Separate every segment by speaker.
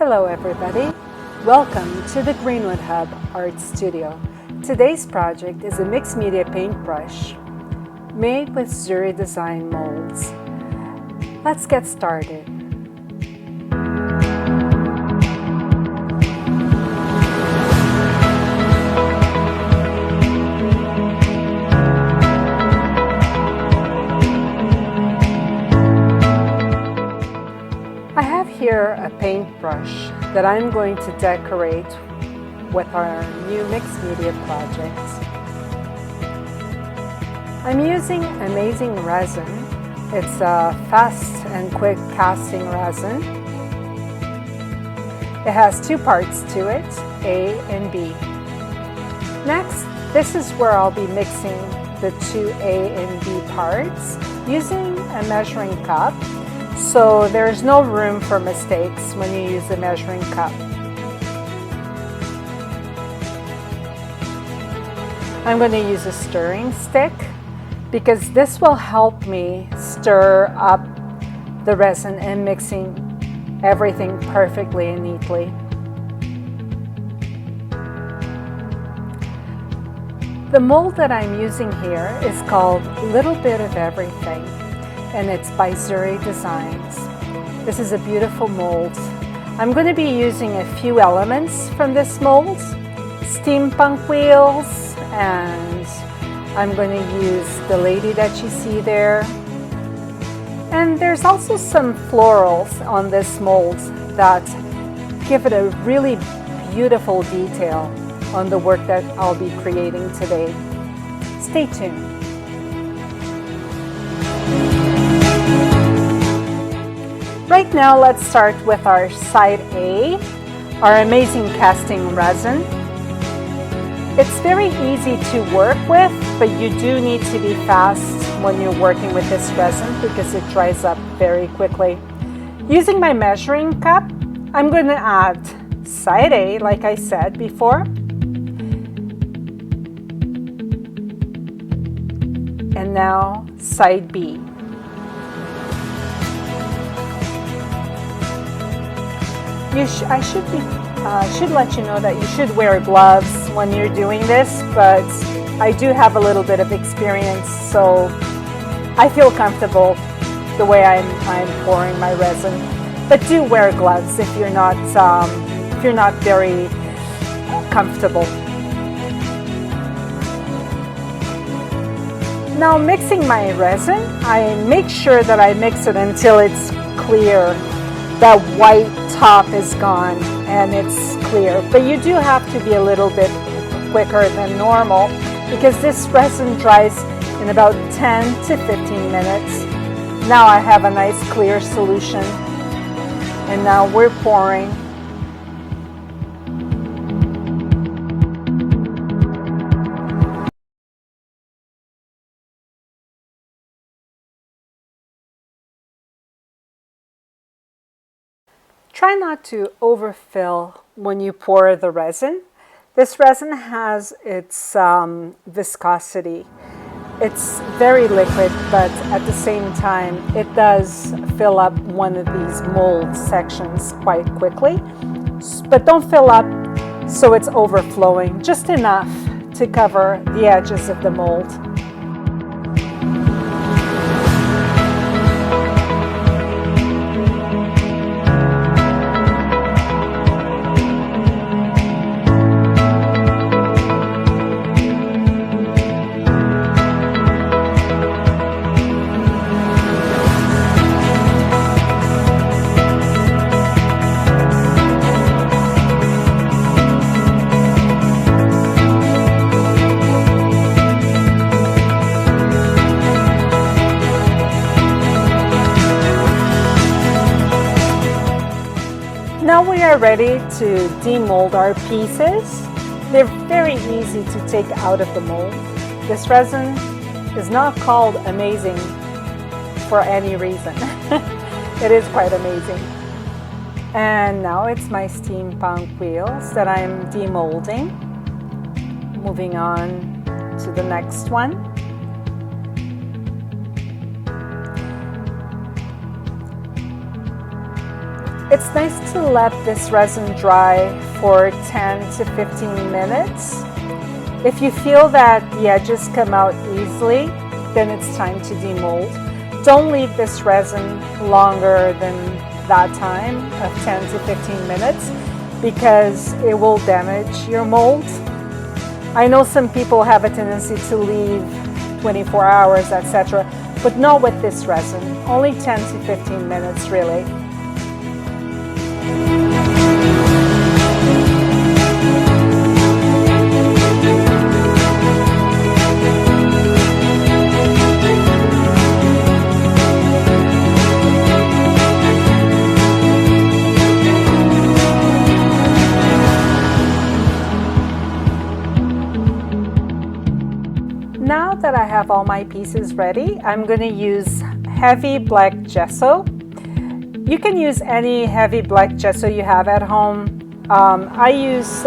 Speaker 1: Hello everybody, welcome to the Greenwood Hub Art Studio. Today's project is a mixed media paintbrush made with Zuri Design molds. Let's get started. I have here a paintbrush that I'm going to decorate with our new mixed media project. I'm using amazing resin. It's a fast and quick casting resin. It has two parts to it, A and B. Next, this is where I'll be mixing the two A and B parts using a measuring cup. So there's no room for mistakes when you use a measuring cup. I'm going to use a stirring stick because this will help me stir up the resin and mixing everything perfectly and neatly. The mold that I'm using here is called Little Bit of Everything, and it's by Zuri Designs. This is a beautiful mold. I'm going to be using a few elements from this mold, steampunk wheels, and I'm going to use the lady that you see there. And there's also some florals on this mold that give it a really beautiful detail on the work that I'll be creating today. Stay tuned. Right now, let's start with our side A, our amazing casting resin. It's very easy to work with, but you do need to be fast when you're working with this resin because it dries up very quickly. Using my measuring cup, I'm going to add side A, like I said before, and now side B. I should let you know that you should wear gloves when you're doing this, but I do have a little bit of experience, so I feel comfortable the way I'm pouring my resin. But do wear gloves if you're not very comfortable. Now, mixing my resin, I make sure that I mix it until it's clear. The white top is gone and it's clear, but you do have to be a little bit quicker than normal because this resin dries in about 10 to 15 minutes. Now I have a nice clear solution, and now we're pouring. Try not to overfill when you pour the resin. This resin has its viscosity. It's very liquid, but at the same time, it does fill up one of these mold sections quite quickly. But don't fill up so it's overflowing, just enough to cover the edges of the mold. Now we are ready to demold our pieces. They're very easy to take out of the mold. This resin is not called amazing for any reason. It is quite amazing. And now it's my steampunk wheels that I'm demolding. Moving on to the next one. It's nice to let this resin dry for 10 to 15 minutes. If you feel that the edges come out easily, then it's time to demold. Don't leave this resin longer than that time of 10 to 15 minutes because it will damage your mold. I know some people have a tendency to leave 24 hours, etc., but not with this resin. Only 10 to 15 minutes, really. Now that I have all my pieces ready, I'm going to use heavy black gesso. You can use any heavy black gesso you have at home. I use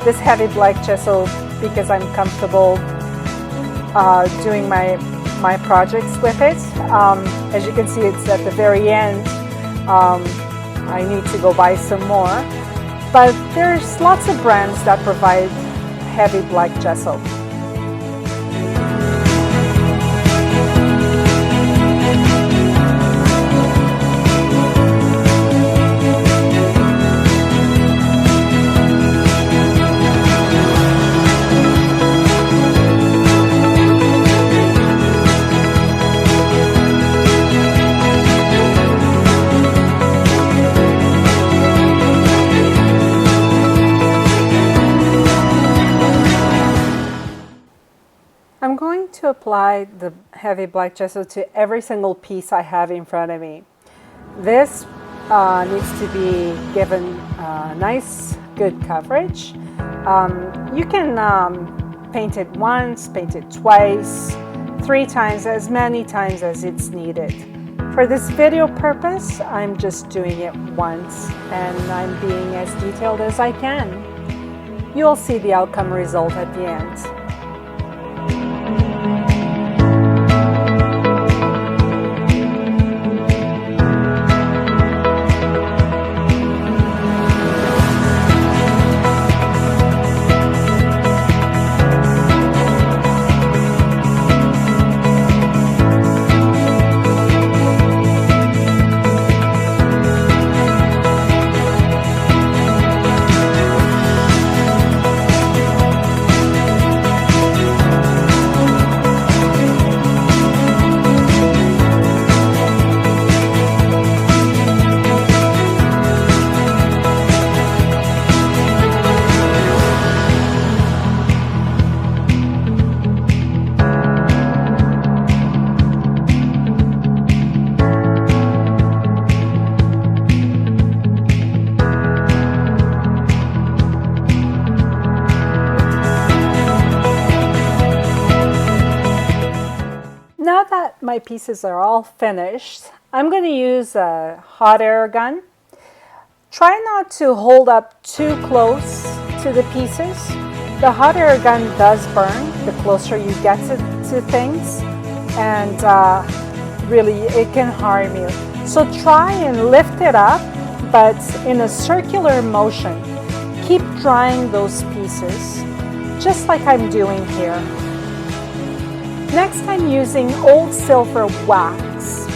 Speaker 1: this heavy black gesso because I'm comfortable doing my projects with it. As you can see, it's at the very end. I need to go buy some more. But there's lots of brands that provide heavy black gesso. I'm going to apply the heavy black gesso to every single piece I have in front of me. This needs to be given nice, good coverage. You can paint it once, paint it twice, 3 times, as many times as it's needed. For this video purpose, I'm just doing it once and I'm being as detailed as I can. You'll see the outcome result at the end. Now that my pieces are all finished, I'm going to use a hot air gun. Try not to hold up too close to the pieces. The hot air gun does burn the closer you get to things, and really it can harm you. So try and lift it up, but in a circular motion. Keep drying those pieces, just like I'm doing here. Next, I'm using old silver wax,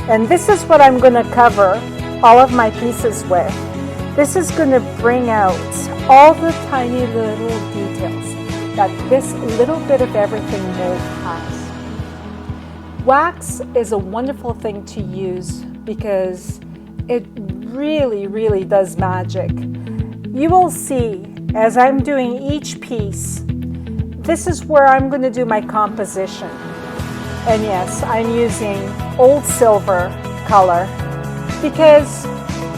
Speaker 1: and this is what I'm going to cover all of my pieces with. This is going to bring out all the tiny little details that this little bit of everything mold has. Wax is a wonderful thing to use because it really does magic. You will see as I'm doing each piece, this is where I'm going to do my composition. And yes, I'm using old silver color because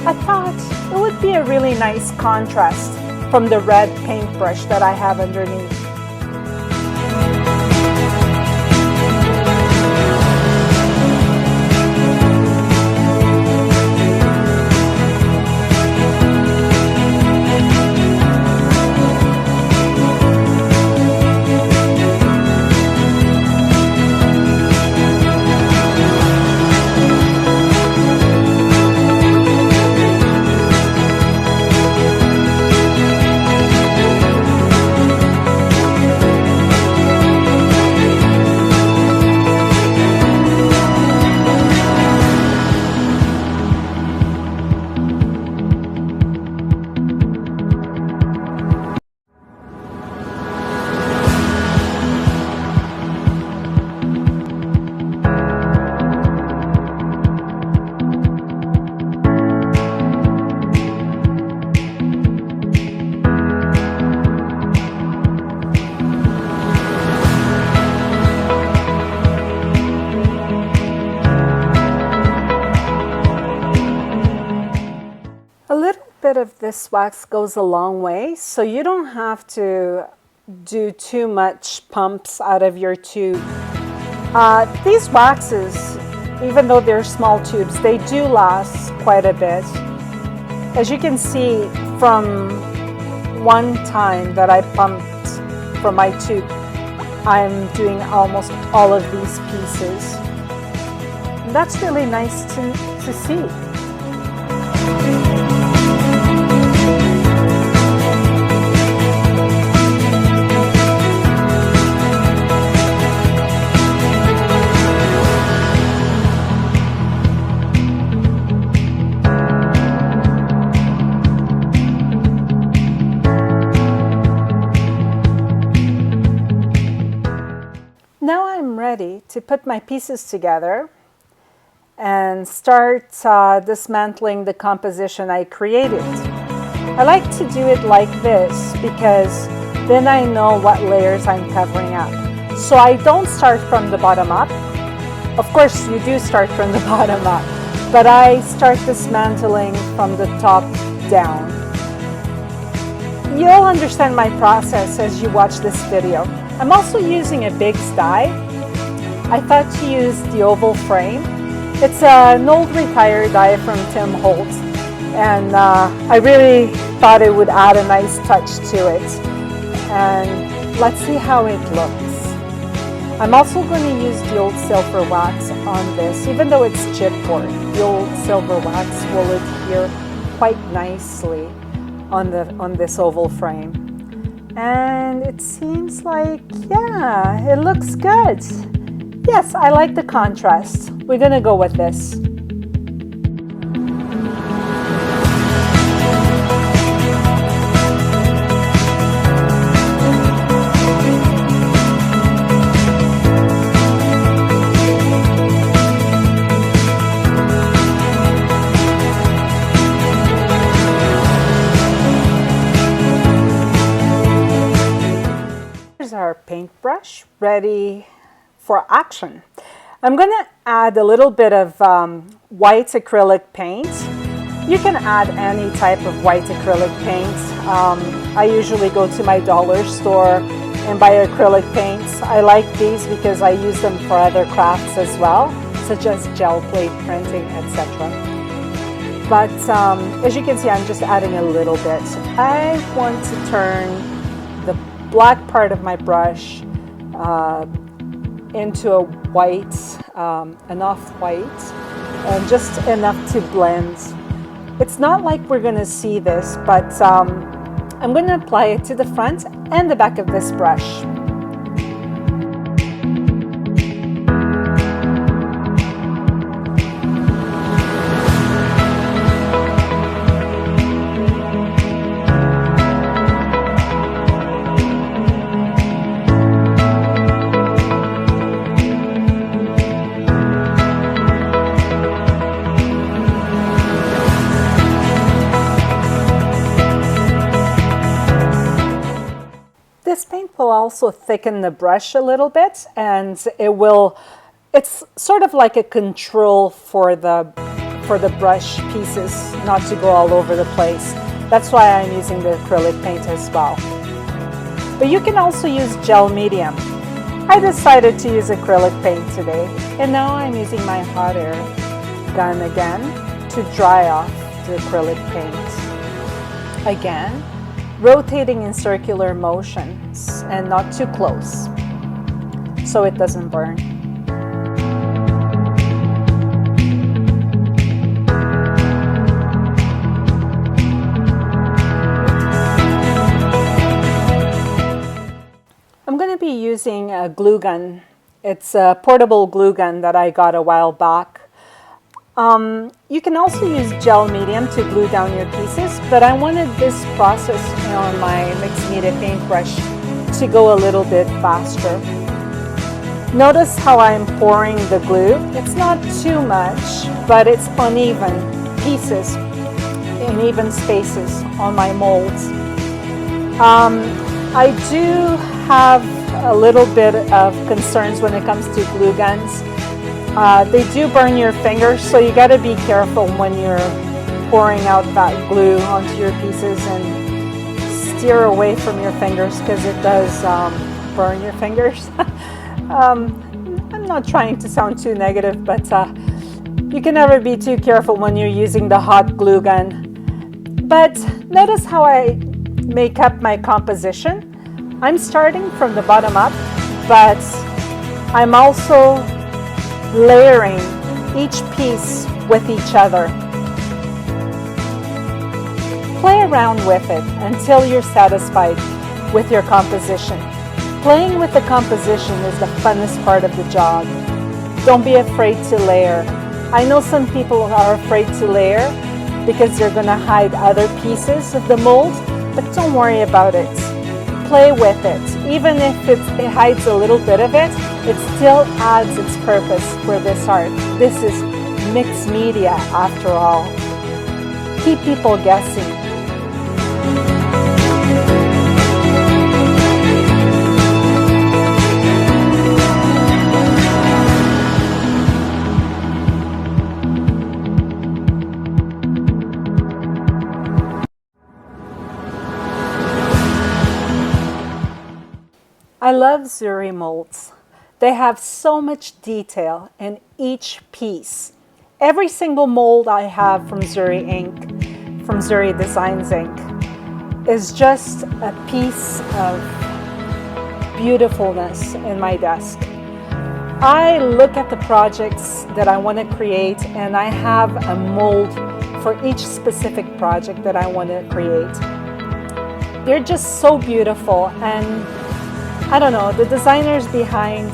Speaker 1: I thought it would be a really nice contrast from the red paintbrush that I have underneath. bit of this wax goes a long way, so you don't have to do too much pumps out of your tube. These waxes, even though they're small tubes, they do last quite a bit. As you can see from one time that I pumped from my tube, I'm doing almost all of these pieces. And that's really nice to see. Now I'm ready to put my pieces together and start dismantling the composition I created. I like to do it like this because then I know what layers I'm covering up. So I don't start from the bottom up. Of course, you do start from the bottom up, but I start dismantling from the top down. You'll understand my process as you watch this video. I'm also using a big die. I thought to use the oval frame. It's an old retired die from Tim Holtz, and I really thought it would add a nice touch to it. And let's see how it looks. I'm also going to use the old silver wax on this, even though it's chipboard. The old silver wax will adhere quite nicely on this oval frame. And it seems like, yeah, it looks good. Yes, I like the contrast. We're gonna go with this. Our paintbrush ready for action. I'm going to add a little bit of white acrylic paint. You can add any type of white acrylic paint. I usually go to my dollar store and buy acrylic paints. I like these because I use them for other crafts as well, such as gel plate printing, etc. But as you can see, I'm just adding a little bit. I want to turn the black part of my brush into a white, an off-white, and just enough to blend. It's not like we're going to see this, but I'm going to apply it to the front and the back of this brush. This paint will also thicken the brush a little bit, and it's sort of like a control for the brush pieces not to go all over the place. That's why I'm using the acrylic paint as well. But you can also use gel medium. I decided to use acrylic paint today, and now I'm using my hot air gun again to dry off the acrylic paint. Again, rotating in circular motions and not too close so it doesn't burn. I'm going to be using a glue gun. It's a portable glue gun that I got a while back. You can also use gel medium to glue down your pieces, but I wanted this process on my mixed media paintbrush to go a little bit faster. Notice how I'm pouring the glue. It's not too much, but it's uneven pieces in even spaces on my molds. I do have a little bit of concerns when it comes to glue guns. They do burn your fingers, so you got to be careful when you're pouring out that glue onto your pieces, and steer away from your fingers because it does burn your fingers. I'm not trying to sound too negative, but you can never be too careful when you're using the hot glue gun. But notice how I make up my composition. I'm starting from the bottom up, but I'm also layering each piece with each other. Play around with it until you're satisfied with your composition. Playing with the composition is the funnest part of the job. Don't be afraid to layer. I know some people are afraid to layer because they're going to hide other pieces of the mold, but don't worry about it. Play with it. Even if it hides a little bit of it, it still adds its purpose for this art. This is mixed media after all. Keep people guessing. I love Zuri molds. They have so much detail in each piece. Every single mold I have from Zuri ink, from Zuri Designs ink, is just a piece of beautifulness in my desk. I look at the projects that I want to create, and I have a mold for each specific project that I want to create. They're just so beautiful, and I don't know, the designers behind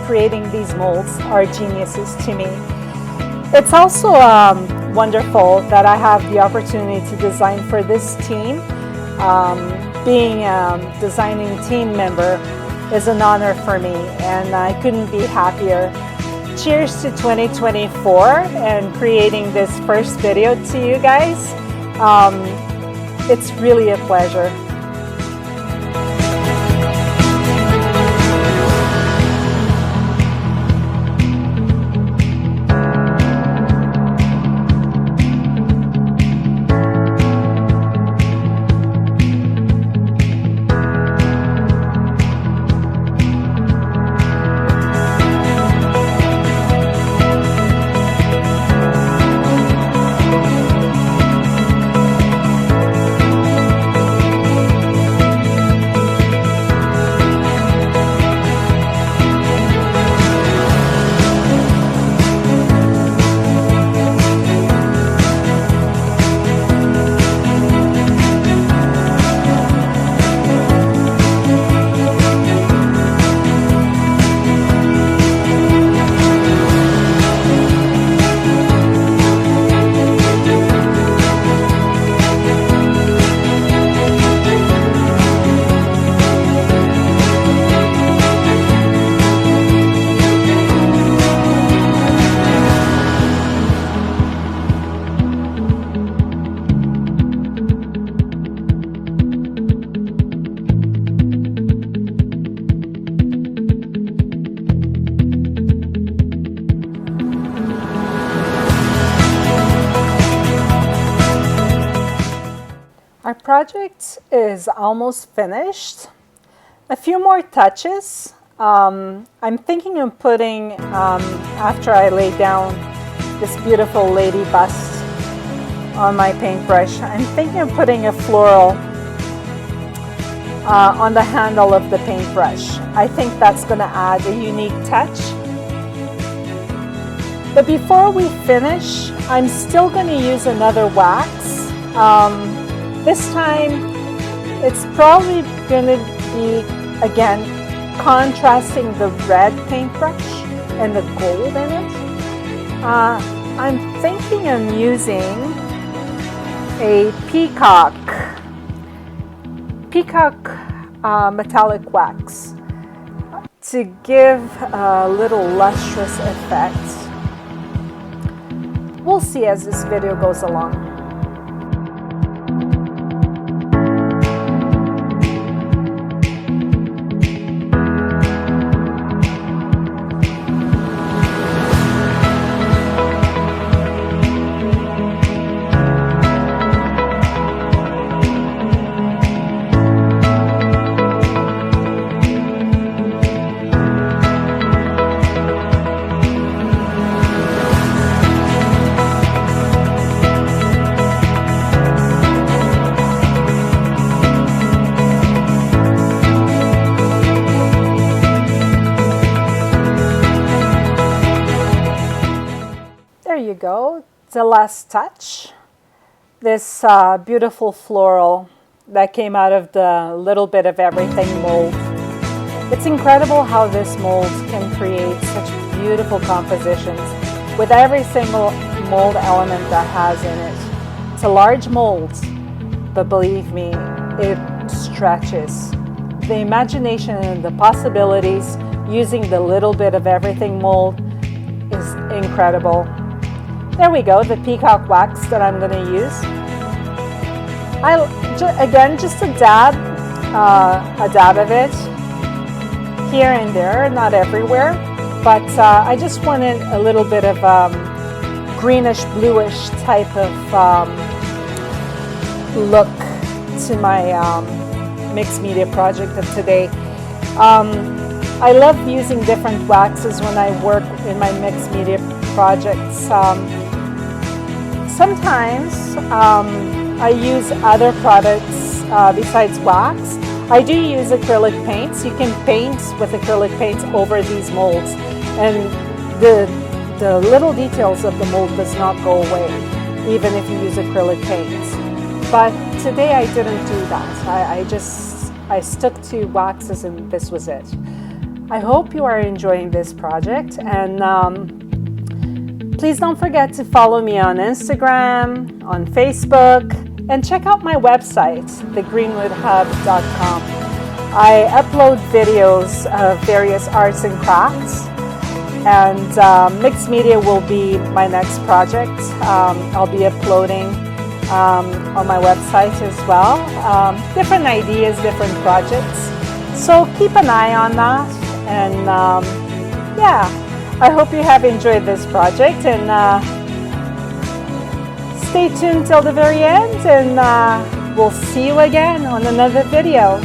Speaker 1: creating these molds are geniuses to me. It's also wonderful that I have the opportunity to design for this team. Being a designing team member is an honor for me, and I couldn't be happier. Cheers to 2024 and creating this first video to you guys. It's really a pleasure. Our project is almost finished. A few more touches. I'm thinking of putting, after I lay down this beautiful lady bust on my paintbrush, I'm thinking of putting a floral on the handle of the paintbrush. I think that's going to add a unique touch. But before we finish, I'm still going to use another wax. This time, it's probably going to be, again, contrasting the red paintbrush and the gold in it. I'm thinking of using a peacock metallic wax to give a little lustrous effect. We'll see as this video goes along. the last touch. This beautiful floral that came out of the Little Bit of Everything mold. It's incredible how this mold can create such beautiful compositions with every single mold element that has in it. It's a large mold, but believe me, it stretches. The imagination and the possibilities using the Little Bit of Everything mold is incredible. There we go, the peacock wax that I'm going to use. Again, just a dab of it here and there, not everywhere, but I just wanted a little bit of greenish, bluish type of look to my mixed media project of today. I love using different waxes when I work in my mixed media projects. Sometimes I use other products besides wax. I do use acrylic paints. You can paint with acrylic paints over these molds, and the little details of the mold does not go away, even if you use acrylic paints. But today I didn't do that. I stuck to waxes, and this was it. I hope you are enjoying this project, and please don't forget to follow me on Instagram, on Facebook, and check out my website, thegreenwoodhub.com. I upload videos of various arts and crafts, and mixed media will be my next project. I'll be uploading on my website as well. Different ideas, different projects. So keep an eye on that. And yeah, I hope you have enjoyed this project, and stay tuned till the very end, and we'll see you again on another video.